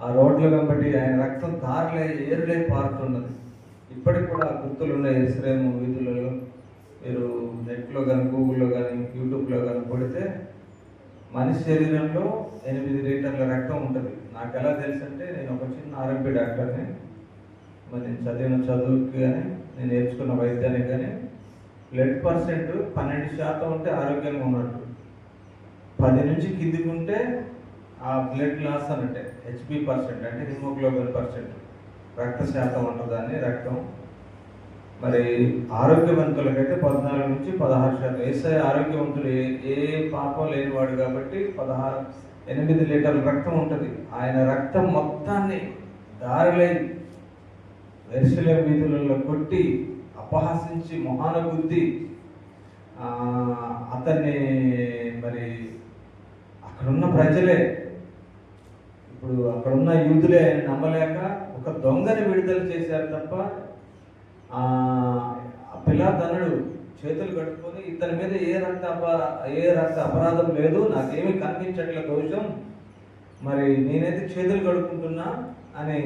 ఆ రోడ్ల వెంబడి ఆయన రక్తం తారలై ఏరులై పారుతున్నది. ఇప్పటికి కూడా ఆ గుర్తులు ఉన్నాయి. ఎస్రేము వీధులలో మీరు నెట్లో కానీ గూగుల్లో కానీ యూట్యూబ్లో కానీ కొడితే మనిషి శరీరంలో 8 లీటర్ల రక్తం ఉంటుంది. నాకు ఎలా తెలుసు అంటే, నేను ఒక చిన్న ఆర్ఎంపీ డాక్టర్ని. మరి నేను చదివిన చదువుకి కానీ నేను నేర్చుకున్న వైద్యానికి కానీ బ్లడ్ పర్సెంట్ 12% ఉంటే ఆరోగ్యంగా ఉన్నట్టు, 10 నుంచి కిందికి ఉంటే ఆ బ్లడ్ లాస్ అన్నట్టే. హెచ్బి పర్సెంట్ అంటే హిమోగ్లోబిన్ పర్సెంట్, రక్త శాతం ఉన్నదాన్ని రక్తం. మరి ఆరోగ్యవంతులకైతే 14 నుంచి 16%. ఏసై ఆరోగ్యవంతుడు, ఏ పాపం లేనివాడు కాబట్టి 8 లీటర్ల రక్తం ఉంటుంది. ఆయన రక్తం మొత్తాన్ని దారిలై యెరూషలేము వీధులలో కొట్టి అపహాసించి మొహాన గుద్ది అతన్ని మరి అక్కడున్న ప్రజలే, ఇప్పుడు అక్కడున్న యూదులే ఆయన నమ్మలేక ఒక దొంగని విడుదల చేశారు తప్ప పిలాతనుడు చేతులు కట్టుకొని ఇతని మీద ఏ రక్త అపరాధం లేదు, నాకేమీ కనిపించట్లే దోషం, మరి నేనైతే చేతులు కడుక్కుంటున్నా అని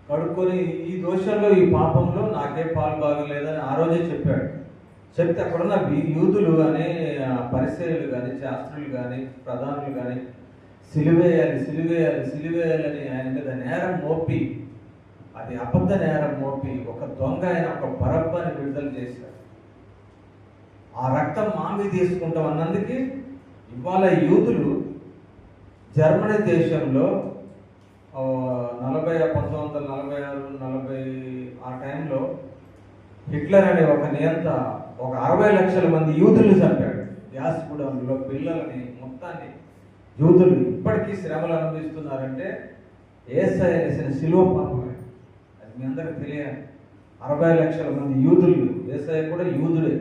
కడుక్కొని ఈ దోషంలో ఈ పాపంలో నాకే పాలు బాగలేదని ఆ రోజే చెప్పాడు. చెప్తే అక్కడున్న యూదులు కానీ పరిసయ్యులు కానీ శాస్త్రులు కానీ ప్రధానులు కానీ సిలువేయాలి సిలువేయాలి సిలువేయాలని ఆయన మీద నేరం మోపి, అది అబద్ధ నేరం మోపి ఒక దొంగ అయిన ఒక బరబ్బని విడుదల చేశారు. ఆ రక్తం మామి తీసుకుంటాం అన్నందుకు ఇవాళ యూదులు జర్మనీ దేశంలో 1946-40 ఆ టైంలో హిట్లర్ అనే ఒక నియంత ఒక 60 లక్షల మంది యూదుల్ని చంపాడు. గ్యాస్ గూడౌన్లో పిల్లలని మొత్తాన్ని యూదులు ఇప్పటికీ శ్రమలు అనుభవిస్తున్నారంటే యేసయ్య వేసిన శిలువ పాపమే. అది మీ అందరికి తెలియాలి. 60 లక్షల మంది యూదులు, యేసయ్య కూడా యూదుడే,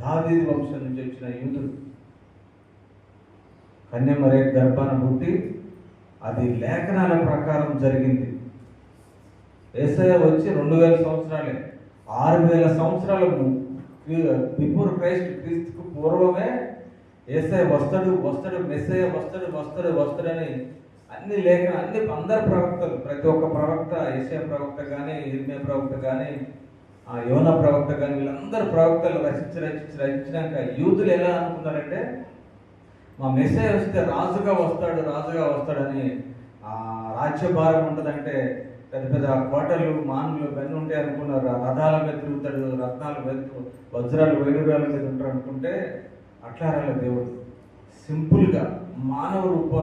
దావీదు వంశం నుంచి వచ్చిన యూదుడు. కన్యమరే గర్భాన పుట్టి అది లేఖనాల ప్రకారం జరిగింది. యేసయ్య వచ్చి 2000 సంవత్సరాలే, 6000 సంవత్సరాల బిఫోర్ క్రీస్తుకు పూర్వమే యేసయ్య వస్తాడు వస్తాడు, మెస్సయ్య వస్తాడు వస్తాడు వస్తాడని అన్ని అందరు ప్రవక్తలు, ప్రతి ఒక్క ప్రవక్త, యేసయ్య ప్రవక్త కానీ, ఇర్మియా ప్రవక్త కానీ, యోనా ప్రవక్త కానీ, వీళ్ళందరూ ప్రవక్తలు రచించినాక యూదులు ఎలా అనుకున్నారంటే, మా మెస్సయ్య వస్తే రాజుగా వస్తాడని, రాజ్యభారం ఉంటుందంటే పెద్ద పెద్ద కోటలు మానులు ఇవన్నీ ఉంటాయి అనుకున్నారు. రథాల మీద తిరుగుతాడు, వజ్రాలు వైడూర్యాల మీద ఉంటాడు అనుకుంటే అట్లా రాలే. దేవుడు సింపుల్గా మానవ రూపం